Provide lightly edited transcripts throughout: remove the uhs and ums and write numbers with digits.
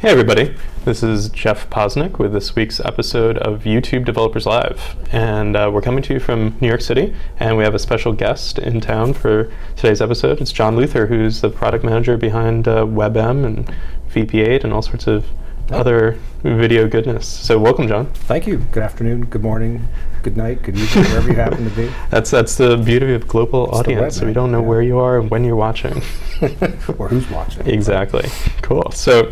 Hey everybody, this is Jeff Posnick with this week's episode of YouTube Developers Live, and we're coming to you from New York City, and we have a special guest in town for today's episode. It's John Luther, who's the product manager behind WebM and VPA and all sorts of other video goodness. So welcome, John. Thank you. Good afternoon, good morning, good night, good evening, wherever you happen to be. That's the beauty of global audience. So we don't know where you are and when you're watching. Or who's watching. Exactly. Cool. So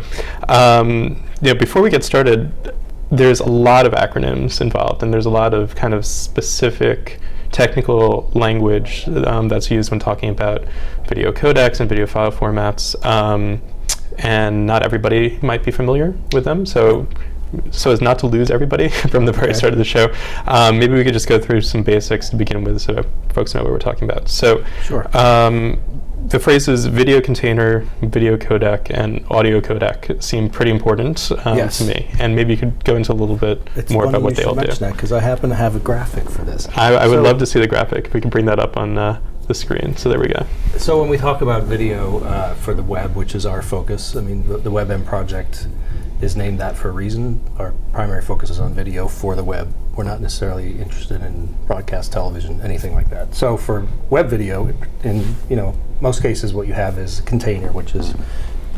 before we get started, there's a lot of acronyms involved, and there's a lot of kind of specific technical language that's used when talking about video codecs and video file formats. And not everybody might be familiar with them, so as not to lose everybody from the very start of the show, maybe we could just go through some basics to begin with so folks know what we're talking about. So sure. The phrases video container, video codec, and audio codec seem pretty important to me, and maybe you could go into a little bit more about what they all do. It's funny you should mention that, because I happen to have a graphic for this. I would love to see the graphic. If we can bring that up on the screen. So there we go. So when we talk about video for the web, which is our focus, I mean, the WebM Project is named that for a reason. Our primary focus is on video for the web. We're not necessarily interested in broadcast television, anything like that. So for web video, in most cases, what you have is a container, which is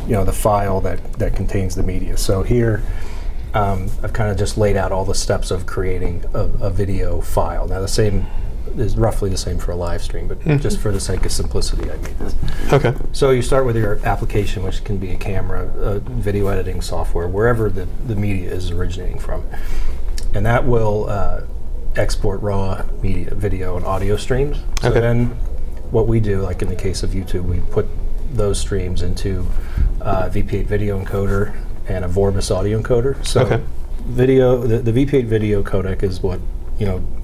the file that contains the media. So here, I've kind of just laid out all the steps of creating a video file. Now the same is roughly the same for a live stream, but just for the sake of simplicity, I made this. Okay. So you start with your application, which can be a camera, video editing software, wherever the media is originating from. And that will export raw media, video and audio streams. So then what we do, like in the case of YouTube, we put those streams into VPA video encoder and a Vorbis audio encoder. So the VPA video codec is what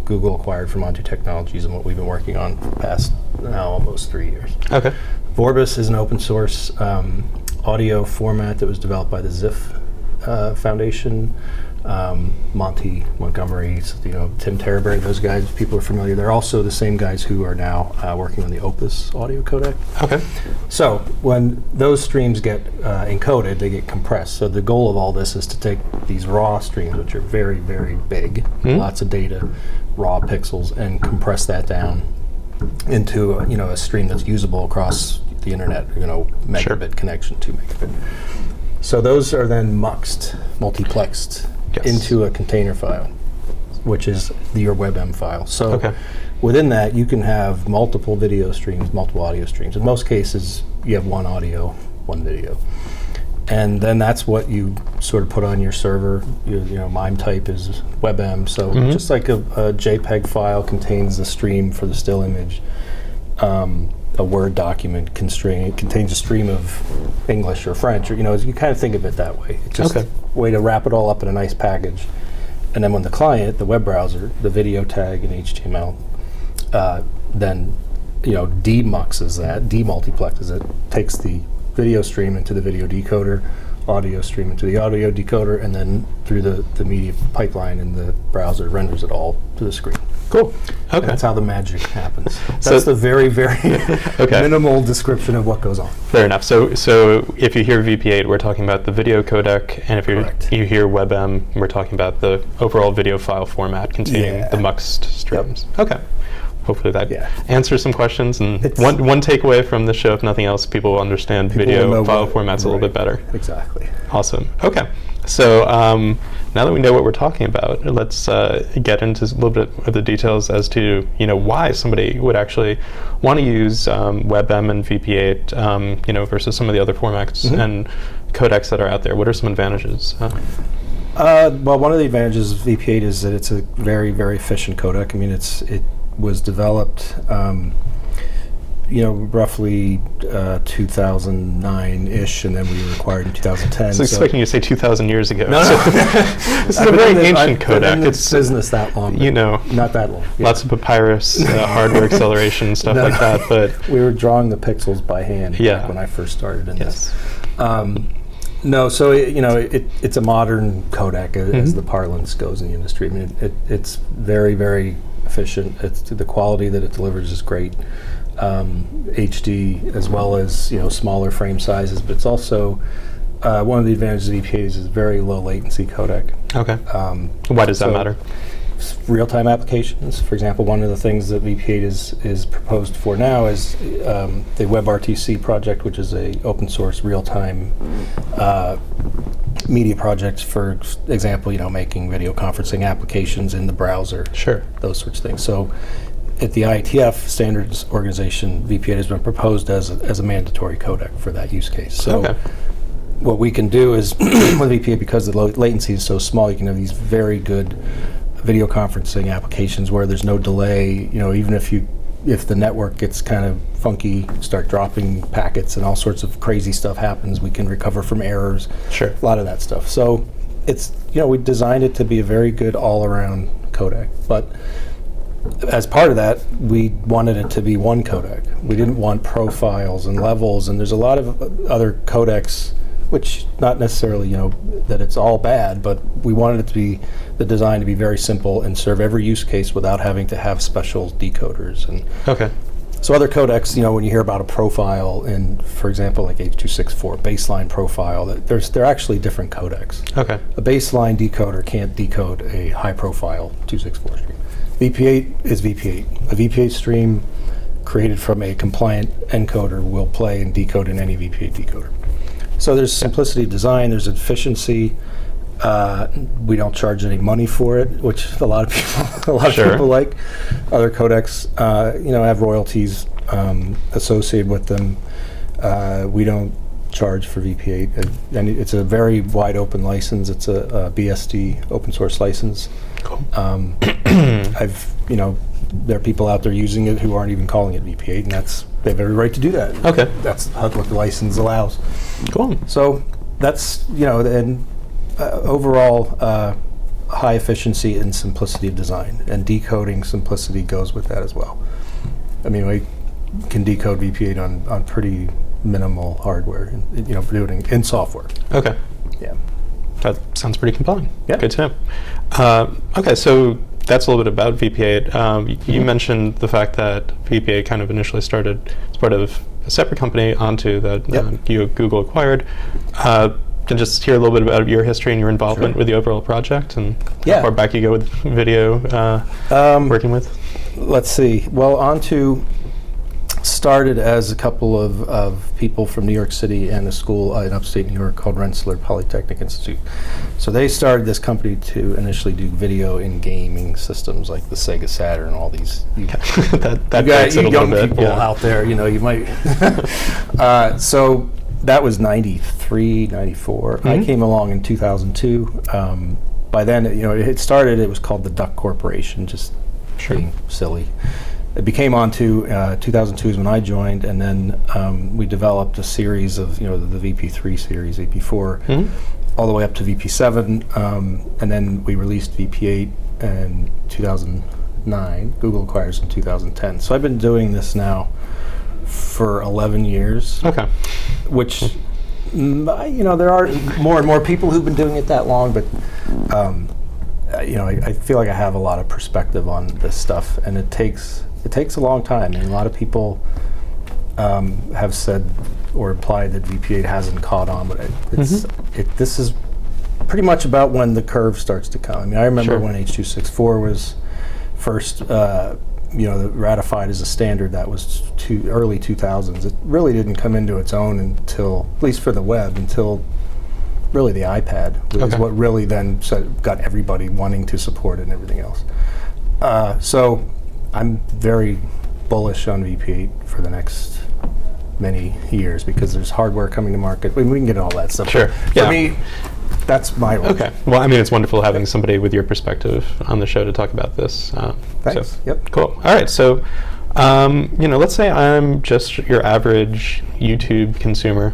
Google acquired from Onto Technologies and what we've been working on for the past now almost 3 years. Okay. Vorbis is an open source audio format that was developed by the ZIF Foundation. Monty Montgomery, Tim Terraberry, those guys, people are familiar. They're also the same guys who are now working on the Opus audio codec. Okay. So when those streams get encoded, they get compressed. So the goal of all this is to take these raw streams, which are very, very big, lots of data, raw pixels, and compress that down into a stream that's usable across the internet, megabit connection, 2 megabit. So those are then multiplexed into a container file, which is your WebM file. So within that, you can have multiple video streams, multiple audio streams. In most cases, you have one audio, one video. And then that's what you sort of put on your server. MIME type is WebM. So just like a JPEG file contains the stream for the still image, a Word document contains a stream of English or French, or you kind of think of it that way. It's just a way to wrap it all up in a nice package. And then when the client, the web browser, the video tag in HTML, then demuxes that, demultiplexes it, takes the video stream into the video decoder, audio stream into the audio decoder, and then through the media pipeline in the browser renders it all to the screen. Cool. Okay. And that's how the magic happens. That's the very, very minimal description of what goes on. Fair enough. So if you hear VP8, we're talking about the video codec, and if you hear WebM, we're talking about the overall video file format containing the muxed streams. Yep. Okay. Hopefully that answers some questions. And one takeaway from the show, if nothing else, people will understand video file formats a little bit better. Exactly. Awesome. Okay. So now that we know what we're talking about, let's get into a little bit of the details as to why somebody would actually want to use WebM and VP8 versus some of the other formats and codecs that are out there. What are some advantages? Well, one of the advantages of VP8 is that it's a very, very efficient codec. I mean, it was developed roughly 2009-ish, and then we were acquired in 2010. I was expecting you to say 2,000 years ago. No. This is a very ancient codec. It's business that long. Not that long. Lots of papyrus, hardware acceleration, stuff like that. But we were drawing the pixels by hand back when I first started in this. No, so it's a modern codec, as the parlance goes in the industry. I mean, it's very, very efficient. The quality that it delivers is great. HD as well as smaller frame sizes, but it's also one of the advantages of VPA is very low latency codec. Okay. Why does that matter? Real-time applications. For example, one of the things that VPA is proposed for now is the WebRTC project, which is a open source real-time media project. For example, making video conferencing applications in the browser. Sure. Those sorts of things. So at the IETF standards organization, VPA has been proposed as a mandatory codec for that use case. So what we can do is with VPA, because the latency is so small, you can have these very good video conferencing applications where there's no delay. Even if the network gets kind of funky, start dropping packets and all sorts of crazy stuff happens, we can recover from errors. Sure. A lot of that stuff. So it's, we designed it to be a very good all-around codec. But as part of that, we wanted it to be one codec. We didn't want profiles and levels, and there's a lot of other codecs, which not necessarily, that it's all bad, but we wanted it to be the design to be very simple and serve every use case without having to have special decoders. And so other codecs, when you hear about a profile in, for example, like H.264 baseline profile, they're actually different codecs. Okay. A baseline decoder can't decode a high-profile 264 stream. VP8 is VP8. A VP8 stream created from a compliant encoder will play and decode in any VP8 decoder. So there's simplicity of design, there's efficiency. We don't charge any money for it, which a lot of people like. Other codecs, have royalties associated with them. We don't charge for VP8, and it's a very wide open license. It's a BSD open source license. Cool. There are people out there using it who aren't even calling it VP8, and they have every right to do that. Okay. That's what the license allows. Cool. So that's, and overall high efficiency and simplicity of design, and decoding simplicity goes with that as well. I mean, we can decode VP8 on pretty minimal hardware, doing in software. Okay. Yeah. That sounds pretty compelling. Yeah. Good to know. Okay, so that's a little bit about VPA. You mentioned the fact that VPA kind of initially started as part of a separate company, Onto, that Google acquired. Can just hear a little bit about your history and your involvement with the overall project, and how far back you go with video working with? Let's see. Well, Onto started as a couple of people from New York City and a school in upstate New York called Rensselaer Polytechnic Institute. So they started this company to initially do video in gaming systems like the Sega Saturn and all these. You young people out there, you might. So that was 93, 94. I came along in 2002. By then, it was called the Duck Corporation, just being silly. It became Onto. 2002 is when I joined, and then we developed a series of, the VP3 series, VP4, all the way up to VP7, and then we released VP8 in 2009. Google acquired us in 2010. So I've been doing this now for 11 years. Okay. Which, there are more and more people who've been doing it that long, but I feel like I have a lot of perspective on this stuff, and it takes a long time. I mean, a lot of people have said or implied that VP8 hasn't caught on, but this is pretty much about when the curve starts to come. I mean, I remember when H.264 was first ratified as a standard. That was early 2000s. It really didn't come into its own until, at least for the web, until really the iPad was what really then got everybody wanting to support it and everything else. So I'm very bullish on VP8 for the next many years because there's hardware coming to market. We can get all that stuff. Sure. For me, that's my role. Okay. Well, I mean, it's wonderful having somebody with your perspective on the show to talk about this. Thanks. So, yep. Cool. All right. So, let's say I'm just your average YouTube consumer,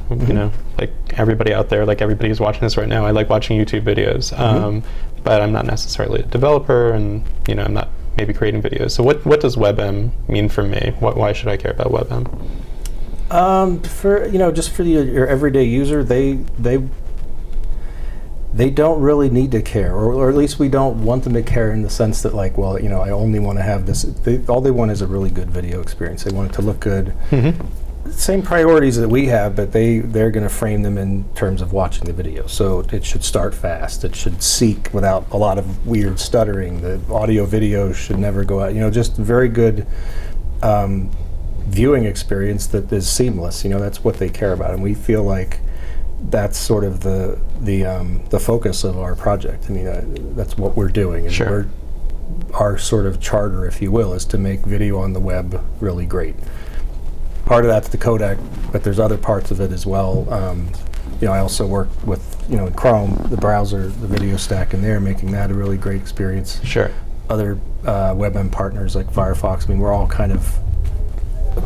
like everybody out there, like everybody who's watching this right now. I like watching YouTube videos, but I'm not necessarily a developer, and, I'm not maybe creating videos. So what does WebM mean for me? Why should I care about WebM? Just for your everyday user, they don't really need to care, or at least we don't want them to care in the sense that, like, well, I only want to have this. All they want is a really good video experience. They want it to look good. same priorities that we have, but they're going to frame them in terms of watching the video. So it should start fast. It should seek without a lot of weird stuttering. The audio video should never go out. Just very good viewing experience that is seamless. That's what they care about, and we feel like that's sort of the focus of our project. That's what we're doing. And sure. Our sort of charter, if you will, is to make video on the web really great. Part of that's the codec, but there's other parts of it as well. I also work with, in Chrome, the browser, the video stack in there, making that a really great experience. Sure. Other WebM partners like Firefox, we're all kind of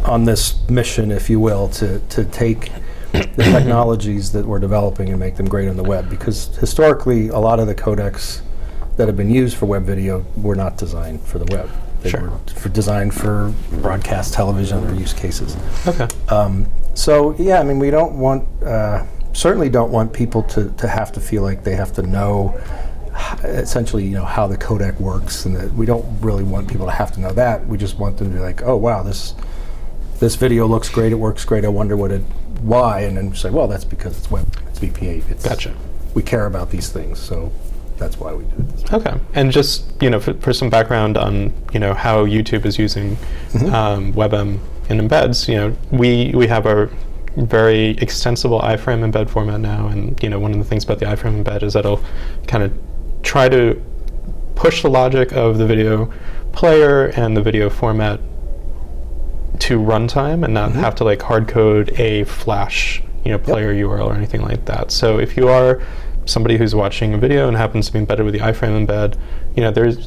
on this mission, if you will, to take the technologies that we're developing and make them great on the web, because historically a lot of the codecs that have been used for web video were not designed for the web. They sure. were designed for broadcast television or use cases. Okay. So yeah, we don't want, certainly don't want people to have to feel like they have to know essentially, how the codec works, and that we don't really want people to have to know that. We just want them to be like, oh wow, this video looks great, it works great, I wonder why, and then say, well, that's because it's web, it's VPA. Gotcha. We care about these things, so that's why we do it. Okay, and just for some background on how YouTube is using WebM and embeds, we have our very extensible iframe embed format now, and one of the things about the iframe embed is that it'll kind of try to push the logic of the video player and the video format to runtime and not have to hard code a Flash player URL or anything like that. So if you are somebody who's watching a video and happens to be embedded with the iframe embed,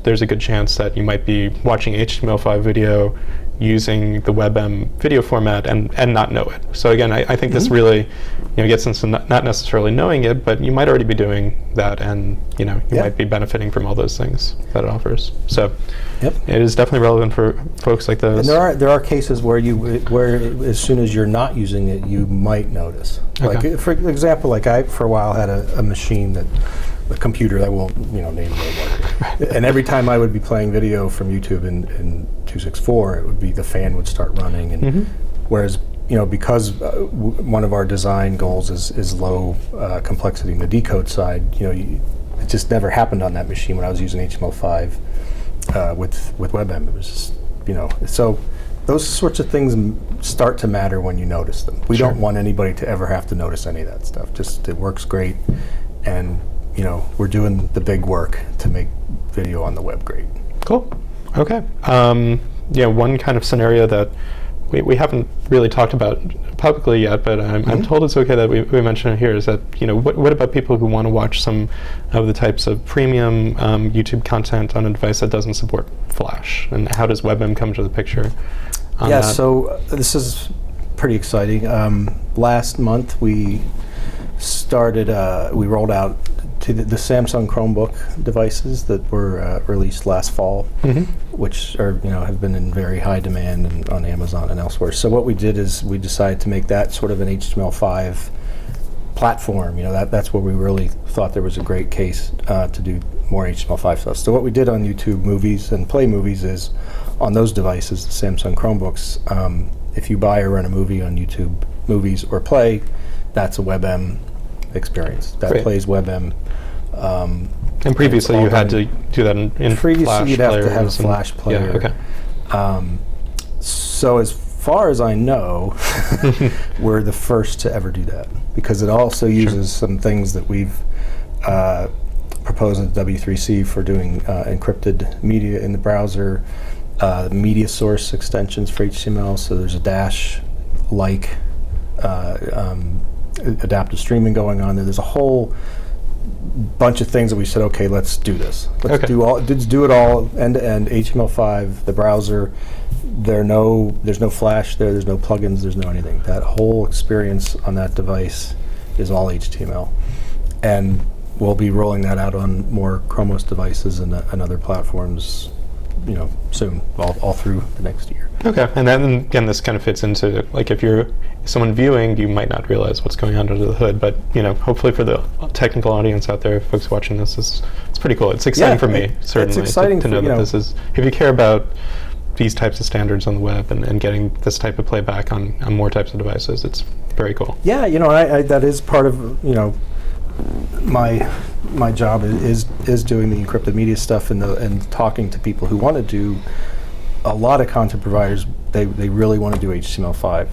there's a good chance that you might be watching HTML5 video using the WebM video format and not know it. So again, I think this really gets into not necessarily knowing it, but you might already be doing that, and you might be benefiting from all those things that it offers. So it is definitely relevant for folks like those. And there are cases where as soon as you're not using it, you might notice. Okay. For example, I for a while had a machine a computer that won't name it, and every time I would be playing video from YouTube in 264, it would be the fan would start running, and whereas because one of our design goals is low complexity in the decode side, it just never happened on that machine when I was using HTML5 with WebM. It was just, so those sorts of things start to matter when you notice them. We don't want anybody to ever have to notice any of that stuff. Just it works great, and we're doing the big work to make video on the web great. Cool. Okay. One kind of scenario that we haven't really talked about publicly yet, but I'm told it's okay that we mention it here, is that what about people who want to watch some of the types of premium YouTube content on a device that doesn't support Flash, and how does WebM come to the picture on that? So this is pretty exciting. Last month we rolled out to the Samsung Chromebook devices that were released last fall, which are have been in very high demand on Amazon and elsewhere. So what we did is we decided to make that sort of an HTML5 platform. That's where we really thought there was a great case to do more HTML5 stuff. So what we did on YouTube Movies and Play Movies is on those devices, the Samsung Chromebooks, if you buy or rent a movie on YouTube Movies or Play, that's a WebM experience. That plays WebM. And previously you had to do that in previously Flash you'd have to players have a Flash player. Yeah, okay. So as far as I know, we're the first to ever do that, because it also uses some things that we've proposed in W3C for doing encrypted media in the browser, media source extensions for HTML. So there's a Dash-like adaptive streaming going on there. There's a whole bunch of things that we said, okay, let's do this. Let's do it all end to end. HTML5, the browser. There's no Flash there. There's no plugins. There's no anything. That whole experience on that device is all HTML, and we'll be rolling that out on more Chrome OS devices and other platforms, soon, all through the next year. Okay, and then again, this kind of fits into if you're someone viewing, you might not realize what's going on under the hood, but hopefully for the technical audience out there, folks watching this, it's pretty cool. It's exciting for me, certainly, it's exciting to know that this is. If you care about these types of standards on the web and getting this type of playback on more types of devices. It's very cool. Yeah, I that is part of my job is doing the encrypted media stuff and talking to people who want to do. A lot of content providers, they really want to do HTML5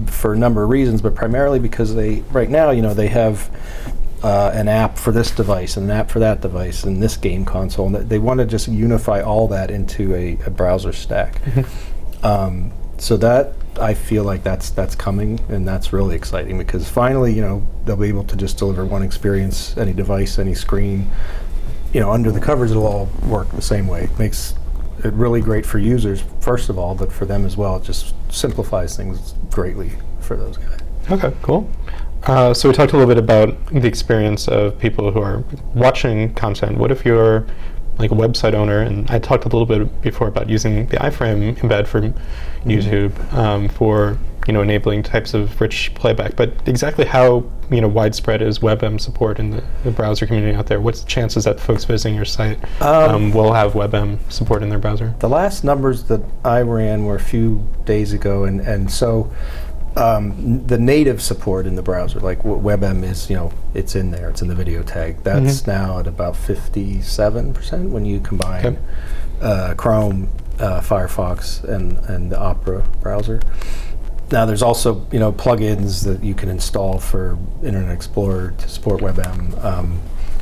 for a number of reasons, but primarily because right now they have an app for this device and an app for that device and this game console, and they want to just unify all that into a browser stack. So that I feel like that's coming, and that's really exciting because finally they'll be able to just deliver one experience, any device, any screen. Under the covers it'll all work the same way. It makes it really great for users first of all, but for them as well. It just simplifies things greatly for those guys. Okay, cool. So we talked a little bit about the experience of people who are watching content. What if you're like a website owner? And I talked a little bit before about using the iframe embed from YouTube for enabling types of rich playback. But exactly how widespread is WebM support in the browser community out there? What's the chances that folks visiting your site will have WebM support in their browser? The last numbers that I ran were a few days ago, and so the native support in the browser, like WebM is, it's in there, it's in the video tag. That's now at about 57% when you combine Chrome, Firefox, and the Opera browser. Now there's also plugins that you can install for Internet Explorer to support WebM.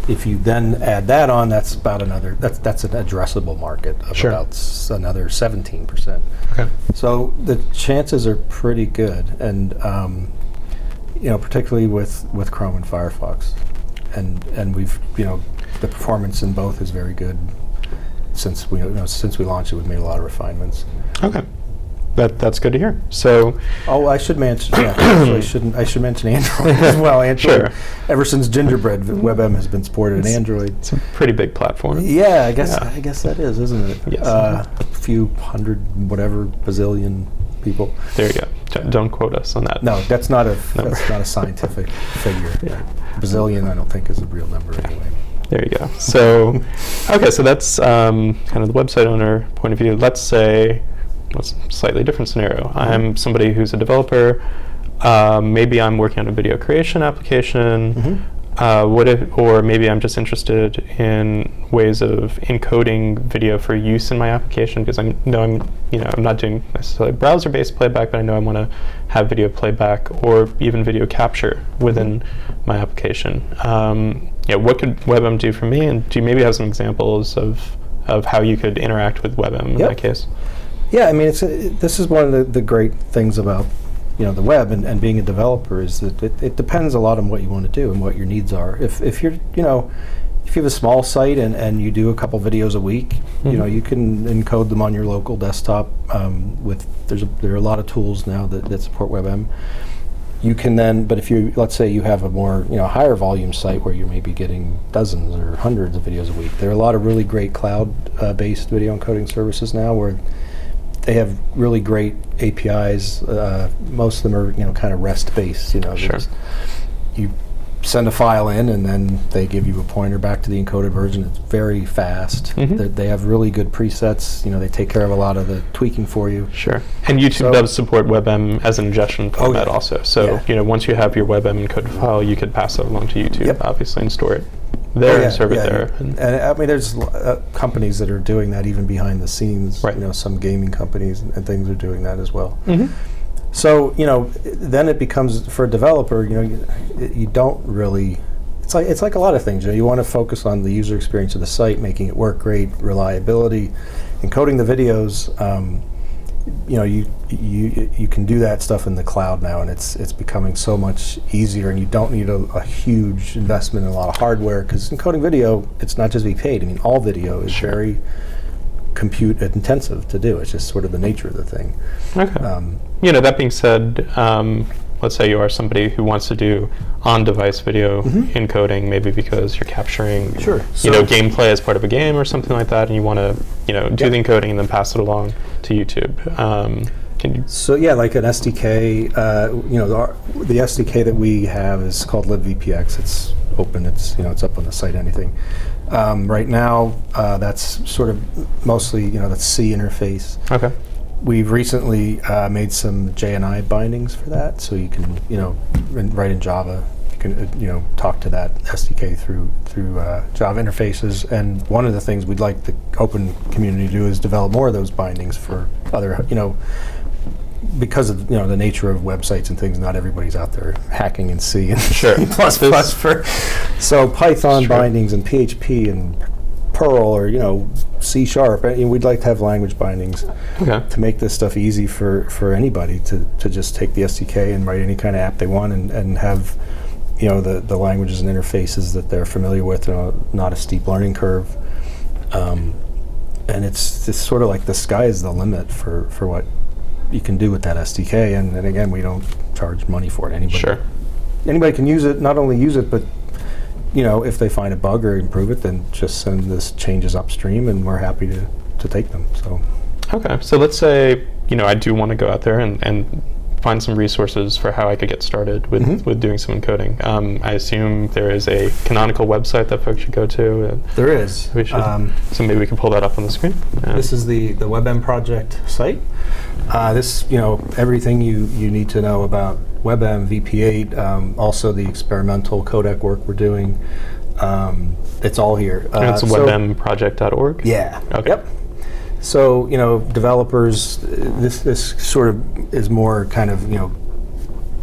If you then add that on, that's about that's an addressable market of about another 17%. Okay. So the chances are pretty good, and particularly with Chrome and Firefox, and we've the performance in both is very good. Since we launched it, we've made a lot of refinements. Okay. That's good to hear. So, I should mention. Yeah, actually, I should mention Android as well. Android, ever since Gingerbread, WebM has been supported in Android. It's a pretty big platform. Yeah, I guess that is, isn't it? Yes. A few hundred, whatever, bazillion people. There you go. Don't quote us on that. No, that's not a scientific figure. Yeah. Bazillion, I don't think, is a real number anyway. There you go. So, okay, so that's kind of the website owner point of view. Let's say. What's a slightly different scenario? I'm somebody who's a developer. Maybe I'm working on a video creation application. Or maybe I'm just interested in ways of encoding video for use in my application because I'm not doing necessarily browser-based playback, but I know I want to have video playback or even video capture within my application. What could WebM do for me? And do you maybe have some examples of how you could interact with WebM in that case? Yeah, I mean, this is one of the great things about the web and being a developer is that it depends a lot on what you want to do and what your needs are. If you're if you have a small site and you do a couple videos a week, you can encode them on your local desktop. There are a lot of tools now that support WebM. You can then, but if let's say you have a more higher volume site where you're maybe getting dozens or hundreds of videos a week, there are a lot of really great cloud-based video encoding services now where they have really great APIs. Most of them are, kind of REST-based. You send a file in, and then they give you a pointer back to the encoded version. It's very fast. They have really good presets. They take care of a lot of the tweaking for you. Sure. And YouTube does support WebM as an ingestion format also. So once you have your WebM encoded file, you could pass that along to YouTube, obviously, and store it there and serve it there. And I mean, there's companies that are doing that even behind the scenes. Right. Some gaming companies and things are doing that as well. So then it becomes for a developer. You don't really. It's like a lot of things. You want to focus on the user experience of the site, making it work great, reliability, encoding the videos. You can do that stuff in the cloud now, and it's becoming so much easier, and you don't need a huge investment in a lot of hardware because encoding video, it's not just VPA. I mean, all video is very compute intensive to do. It's just sort of the nature of the thing. Okay. That being said, let's say you are somebody who wants to do on-device video encoding, maybe because you're capturing, gameplay as part of a game or something like that, and you want to, do the encoding and then pass it along to YouTube. Like an SDK, the SDK that we have is called VPX. It's open. It's it's up on the site. Anything. Right now, that's sort of mostly, that's C interface. Okay. We've recently made some JNI bindings for that, so you can, write in Java. You can, talk to that SDK through Java interfaces. And one of the things we'd like the open community to do is develop more of those bindings for other, because of the nature of websites and things. Not everybody's out there hacking in C and Sure. C++ for. So Python bindings and PHP and Perl or C#. We'd like to have language bindings to make this stuff easy for anybody to just take the SDK and write any kind of app they want and have the languages and interfaces that they're familiar with, not a steep learning curve. And it's sort of like the sky is the limit for what you can do with that SDK. And again, we don't charge money for it. Anybody can use it, not only use it, but if they find a bug or improve it, then just send this changes upstream, and we're happy to take them. So, okay. So let's say I do want to go out there and find some resources for how I could get started with doing some encoding. I assume there is a canonical website that folks should go to. There is. So maybe we can pull that up on the screen. This is the WebM Project site. This, everything you need to know about WebM, VP8, also the experimental codec work we're doing. It's all here. And it's WebMProject.org? Yeah. Okay. Yep. So, developers, this sort of is more kind of,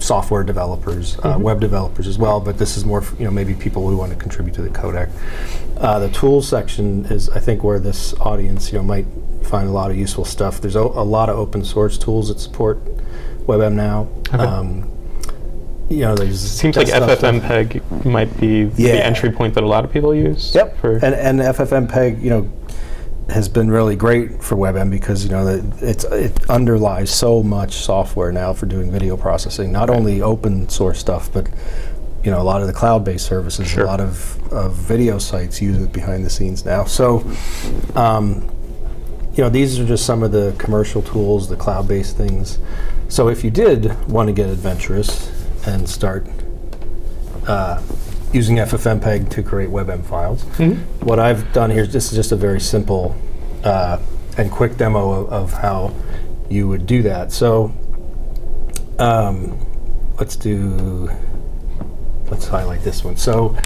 software developers, web developers as well, but this is more, maybe people who want to contribute to the codec. The tools section is, I think, where this audience, might find a lot of useful stuff. There's a lot of open source tools that support WebM now. Okay. There's seems like FFmpeg might be the entry point that a lot of people use. Yep. And FFmpeg, has been really great for WebM because it underlies so much software now for doing video processing. Not only open source stuff, but a lot of the cloud-based services. Sure. A lot of video sites use it behind the scenes now. So, these are just some of the commercial tools, the cloud-based things. So if you did want to get adventurous and start using FFmpeg to create WebM files. What I've done here, this is just a very simple and quick demo of how you would do that. So let's highlight this one. So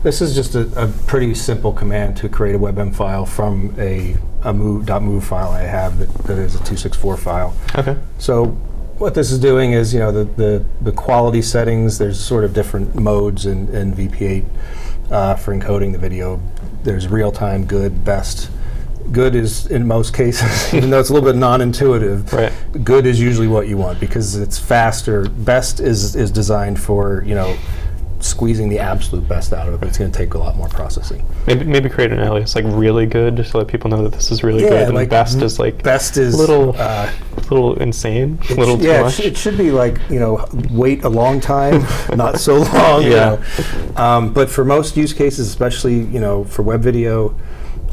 this is just a pretty simple command to create a WebM file from a .move file I have that is a 264 file. Okay. So what this is doing is, the quality settings, there's sort of different modes in VP8 for encoding the video. There's real-time, good, best. Good is, in most cases, even though it's a little bit non-intuitive, right. Good is usually what you want because it's faster. Best is designed for, squeezing the absolute best out of it, but it's going to take a lot more processing. Maybe create an alias like really good, just to let people know that this is really good, and like best is a little insane, a little too much. It should be like wait a long time, not so long. But for most use cases, especially for web video,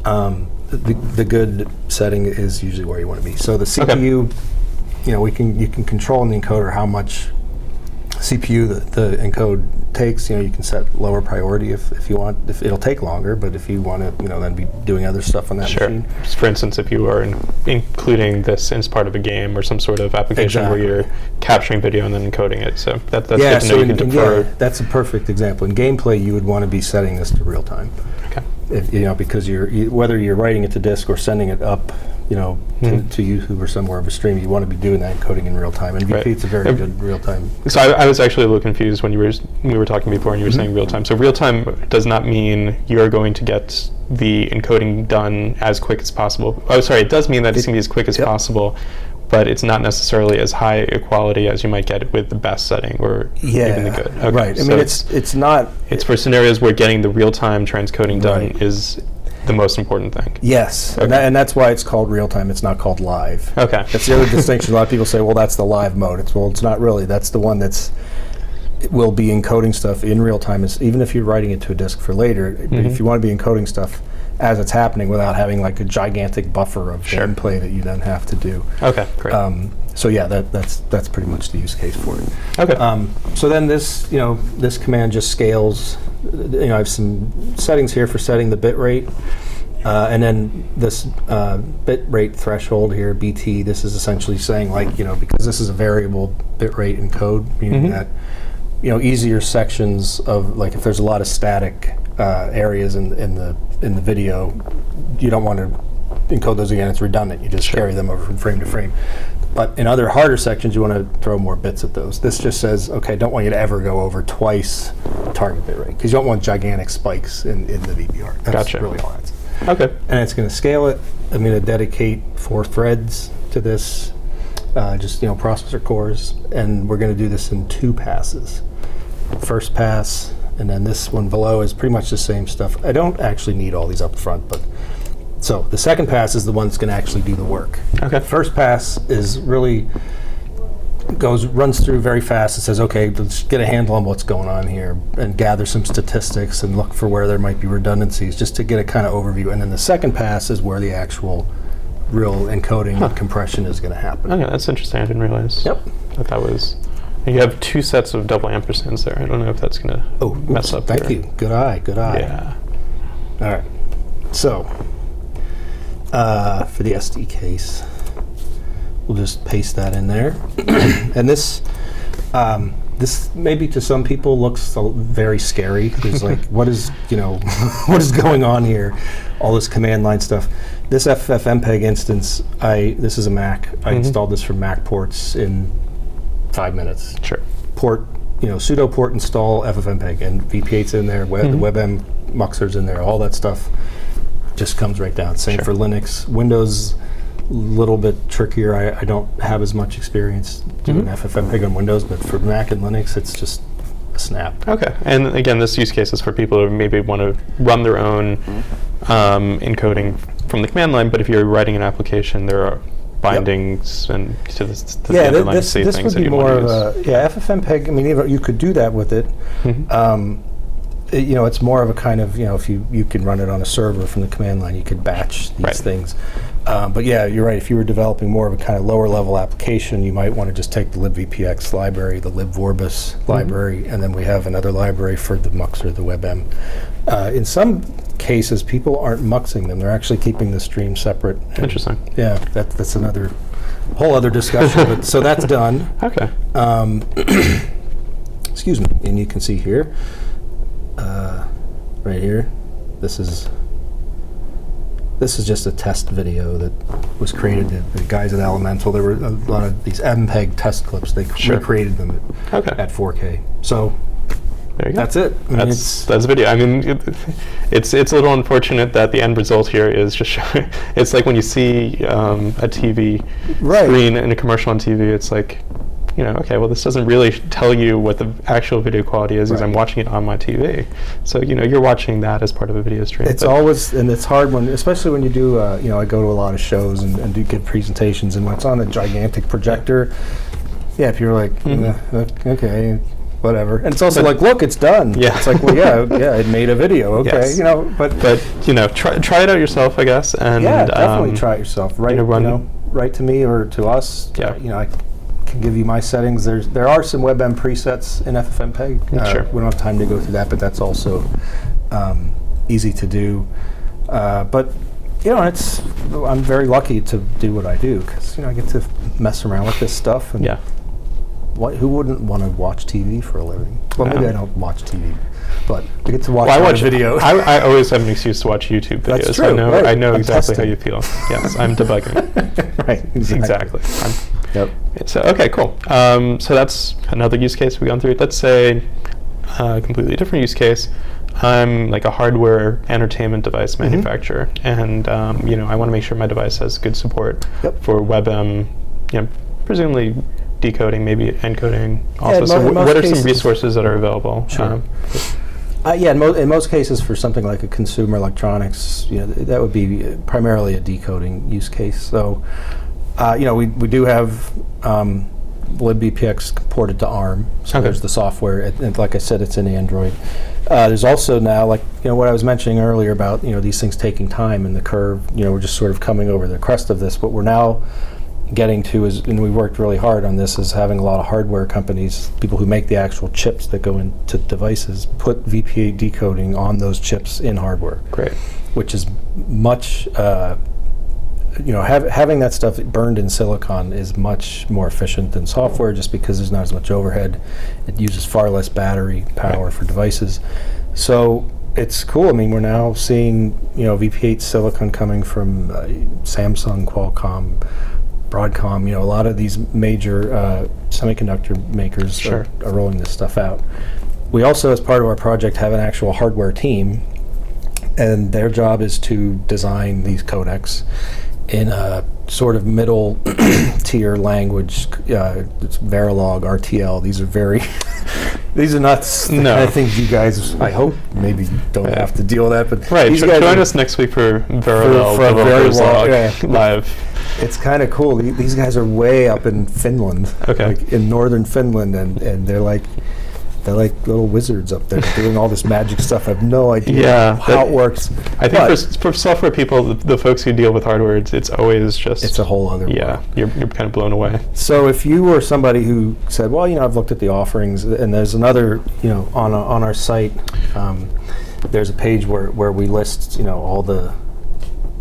the good setting is usually where you want to be. So the CPU, you can control in the encoder how much CPU the encode takes. You can set lower priority if you want. If it'll take longer, but if you want to, then be doing other stuff on that machine. For instance, if you are including this as part of a game or some sort of application where you're capturing video and then encoding it, so that's good to know. You can defer. That's a perfect example. In gameplay, you would want to be setting this to real time. Okay. Because whether you're writing it to disk or sending it up, to YouTube or somewhere of a stream, you want to be doing that encoding in real time. And VP it's a very good real time. So I was actually a little confused when we were talking before and you were saying real time. So real time does not mean you're going to get the encoding done as quick as possible. Oh, sorry, it does mean that it's going to be as quick as possible, but it's not necessarily as high a quality as you might get with the best setting or even the good. Okay. Right. I mean, it's not. It's for scenarios where getting the real time transcoding done is the most important thing. Yes, okay. and that's why it's called real time. It's not called live. Okay. That's the other distinction. A lot of people say, well, that's the live mode. It's not really. That's the one it will be encoding stuff in real time. Even if you're writing it to a disk for later, if you want to be encoding stuff as it's happening without having like a gigantic buffer of gameplay that you then have to do. Okay, great. So yeah, that's pretty much the use case for it. Okay. So then this command just scales I have some settings here for setting the bit rate. And then this bit rate threshold here, BT, this is essentially saying, like, because this is a variable bit rate in code, meaning that, easier sections of, like, if there's a lot of static areas in the video, you don't want to encode those again. It's redundant. You just carry them over from frame to frame. But in other harder sections, you want to throw more bits at those. This just says, okay, don't want you to ever go over twice target bit rate, because you don't want gigantic spikes in the VBR. That's really all that's. Okay. And it's going to scale it. I'm going to dedicate 4 threads to this, just processor cores, and we're going to do this in 2 passes. First pass, and then this one below is pretty much the same stuff. I don't actually need all these up front, but so the second pass is the one that's going to actually do the work. Okay. First pass is really runs through very fast. It says, okay, let's get a handle on what's going on here and gather some statistics and look for where there might be redundancies, just to get a kind of overview. And then the second pass is where the actual real encoding and compression is going to happen. Okay, that's interesting. I didn't realize that was. You have 2 sets of double ampersands there. I don't know if that's going to mess up. Thank you. Good eye. Yeah. All right. So for the SD case, we'll just paste that in there. And this maybe to some people looks very scary. There's like, what is what is going on here? All this command line stuff. This FFmpeg instance, this is a Mac. I installed this from Mac ports in 5 minutes. Sure. Port, sudo port install FFmpeg, and VP8's in there. The WebM muxer's in there. All that stuff just comes right down. Same for Linux. Windows, a little bit trickier. I don't have as much experience doing FFmpeg on Windows, but for Mac and Linux, it's just a snap. Okay. And again, this use case is for people who maybe want to run their own encoding from the command line, but if you're writing an application, there are bindings and to the underlying this things would that be you more want of to use. FFmpeg. I mean, even you could do that with it. It's more of a kind of, if you can run it on a server from the command line, you could batch these things. But yeah, you're right. If you were developing more of a kind of lower level application, you might want to just take the libvpx library, the libvorbis library, and then we have another library for the muxer, the WebM. In some cases, people aren't muxing them. They're actually keeping the stream separate. Interesting. Yeah, that's another whole other discussion. But so that's done. Okay. Excuse me. And you can see here, right here, this is just a test video that was created. The guys at Elemental, there were a lot of these MPEG test clips. They recreated them at 4K. So there you go. that's it. That's video. I mean, it's a little unfortunate that the end result here is just showing. It's like when you see a TV screen in a commercial on TV. It's like, okay, well, this doesn't really tell you what the actual video quality is because I'm watching it on my TV. So, you're watching that as part of a video stream. It's always, and it's hard especially when you do, I go to a lot of shows and do give presentations, and when it's on a gigantic projector, if you're like, okay, whatever. And it's also like, look, it's done. Yeah. It's like, well, it made a video, okay, but try it out yourself, I guess. And definitely try it yourself. Write to me or to us. I can give you my settings. There are some WebM presets in FFmpeg. We don't have time to go through that, but that's also easy to do. But I'm very lucky to do what I do because I get to mess around with this stuff. And who wouldn't want to watch TV for a living? Well, maybe I don't watch TV, but I get to watch video. I always have an excuse to watch YouTube videos. That's true. I know exactly how you feel. Yes, I'm debugging. Right. Exactly. Yep. So okay, cool. So that's another use case we've gone through. Let's say a completely different use case. I'm like a hardware entertainment device manufacturer, and I want to make sure my device has good support for WebM. Presumably decoding, maybe encoding. Also, so what are some resources that are available? Sure. In most cases, for something like a consumer electronics, that would be primarily a decoding use case. So. We do have libvpx ported to ARM, so there's the software, and like I said, it's in Android. There's also now, like what I was mentioning earlier about these things taking time and the curve. We're just sort of coming over the crest of this, but we're now getting to is, and we worked really hard on this, is having a lot of hardware companies, people who make the actual chips that go into devices, put VPA decoding on those chips in hardware. Great. Which is much, having that stuff burned in silicon is much more efficient than software, just because there's not as much overhead. It uses far less battery power for devices. So it's cool. I mean, we're now seeing, VP8 silicon coming from Samsung, Qualcomm, Broadcom, a lot of these major semiconductor makers are rolling this stuff out. We also, as part of our project, have an actual hardware team, and their job is to design these codecs in a sort of middle tier language. It's Verilog, RTL. These are very, these are not the kind of things you guys, I hope, maybe don't have to deal with that. But these guys join us next week for Verilog live. It's kind of cool. These guys are way up in Finland, like in northern Finland, and they're like little wizards up there doing all this magic stuff. I have no idea how it works. I think for software people, the folks who deal with hardware, it's always just... It's a whole other world. You're kind of blown away. So if you were somebody who said, well, I've looked at the offerings, and there's another, on our site, there's a page where we list, all the...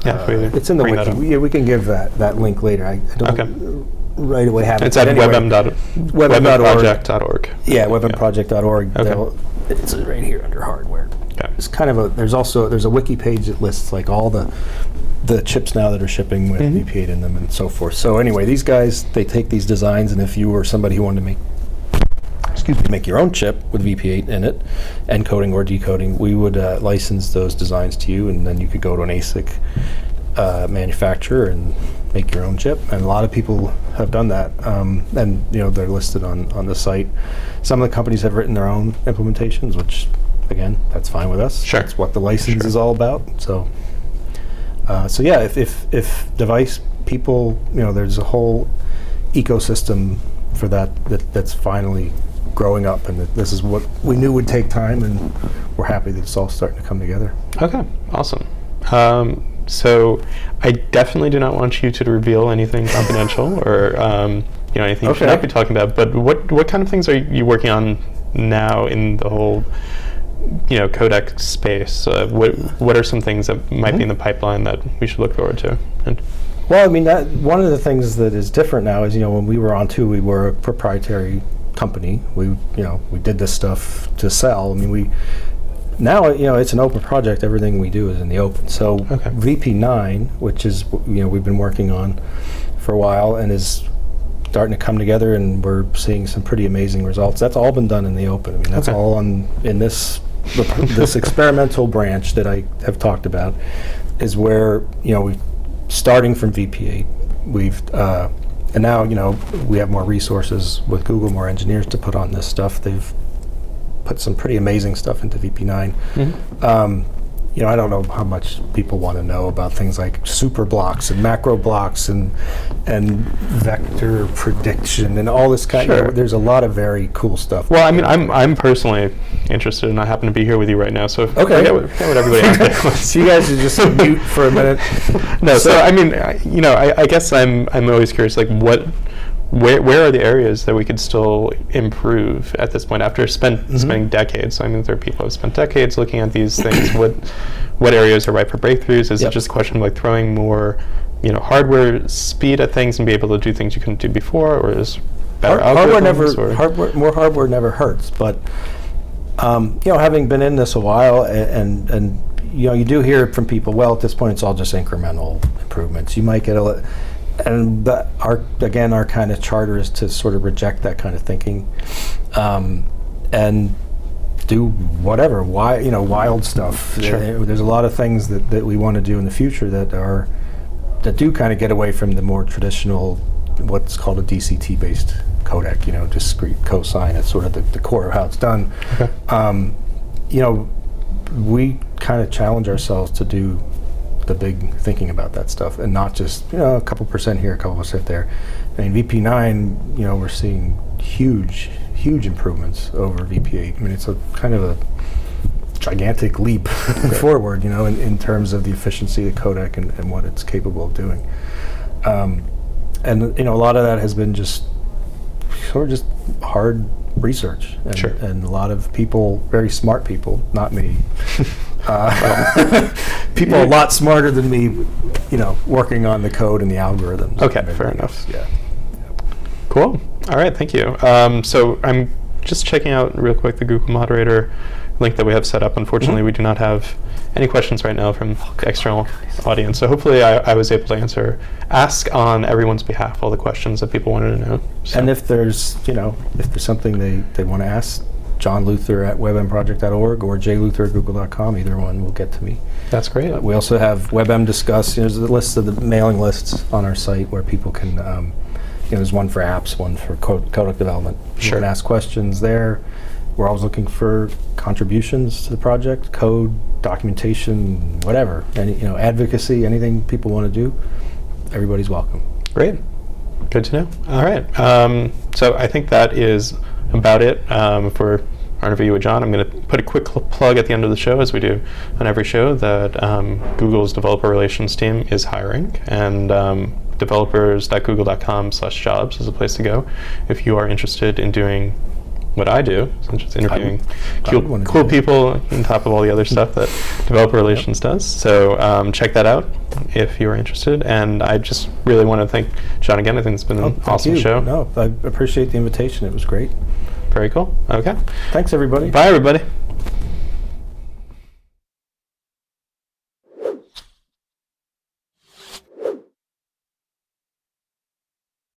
it's in the wiki. We can give that link later. I don't right away have it. It's at WebM.org. Yeah, WebMProject.org. It's right here under hardware. Okay. It's kind of there's a wiki page that lists like all the chips now that are shipping with VP8 in them and so forth. So anyway, these guys, they take these designs, and if you were somebody who wanted to make your own chip with VP8 in it, encoding or decoding, we would license those designs to you, and then you could go to an ASIC manufacturer and make your own chip. And a lot of people have done that, and they're listed on the site. Some of the companies have written their own implementations, which again, that's fine with us. Sure. That's what the license is all about. So yeah, if device people, there's a whole ecosystem for that's finally growing up, and this is what we knew would take time, and we're happy that it's all starting to come together. Okay, awesome. So I definitely do not want you to reveal anything confidential or anything you should not be talking about. But what kind of things are you working on now in the whole codec space? What are some things that might be in the pipeline that we should look forward to? Well, I mean, one of the things that is different now is when we were on two, we were a proprietary company. We did this stuff to sell. I mean, now it's an open project. Everything we do is in the open. So VP9, which is we've been working on for a while and is starting to come together, and we're seeing some pretty amazing results. That's all been done in the open. I mean, that's all in this experimental branch that I have talked about is where we starting from VP8. And now we have more resources with Google, more engineers to put on this stuff. They've put some pretty amazing stuff into VP9. I don't know how much people want to know about things like super blocks and macro blocks and vector prediction and all this kind of. There's a lot of very cool stuff. Well, I mean, I'm personally interested, and I happen to be here with you right now. So forget what everybody else wants. So you guys should just mute for a minute. No, so I mean, I guess I'm always curious, like where are the areas that we could still improve at this point after spending decades? I mean, there are people who have spent decades looking at these things. What areas are ripe for breakthroughs? Is it just a question of like throwing more, hardware speed at things and be able to do things you couldn't do before, or is better more hardware never hurts? But having been in this a while, and you do hear from people. Well, at this point, it's all just incremental improvements. You might get and our kind of charter is to sort of reject that kind of thinking, and do whatever wild stuff. There's a lot of things that we want to do in the future that do kind of get away from the more traditional, what's called a DCT based codec. Discrete cosine. It's sort of the core of how it's done. We kind of challenge ourselves to do the big thinking about that stuff, and not just a couple percent here, a couple percent there. I mean, VP9, we're seeing huge improvements over VP8. I mean, it's a kind of a gigantic leap forward, in terms of the efficiency of the codec and what it's capable of doing. And a lot of that has been just sort of just hard research, and, Sure. and a lot of people, very smart people, not me, people a lot smarter than me, working on the code and the algorithms. Okay, and fair everything enough. else. Yeah. Cool. All right, thank you. So I'm just checking out real quick the Google Moderator link that we have set up. Unfortunately, we do not have any questions right now from the external audience. So hopefully I was able to ask on everyone's behalf all the questions that people wanted to know. So. And if there's something they want to ask, John Luther at webmproject.org or jluther@google.com, either one will get to me. That's great. We also have WebM Discuss. There's a list of the mailing lists on our site where people can, there's one for apps, one for codec development. You Sure. can ask questions there. We're always looking for contributions to the project, code, documentation, whatever. Any, advocacy, anything people want to do, everybody's welcome. Great. Good to know. All right. So I think that is about it for our interview with John. I'm going to put a quick plug at the end of the show, as we do on every show, that Google's developer relations team is hiring, and developers.google.com/jobs is a place to go if you are interested in doing what I do, such as interviewing cool people on top of all the other stuff that developer relations does. So check that out if you are interested. And I just really want to thank John again. I think it's been an awesome show. No, I appreciate the invitation. It was great. Very cool. Okay. Thanks, everybody. Bye, everybody.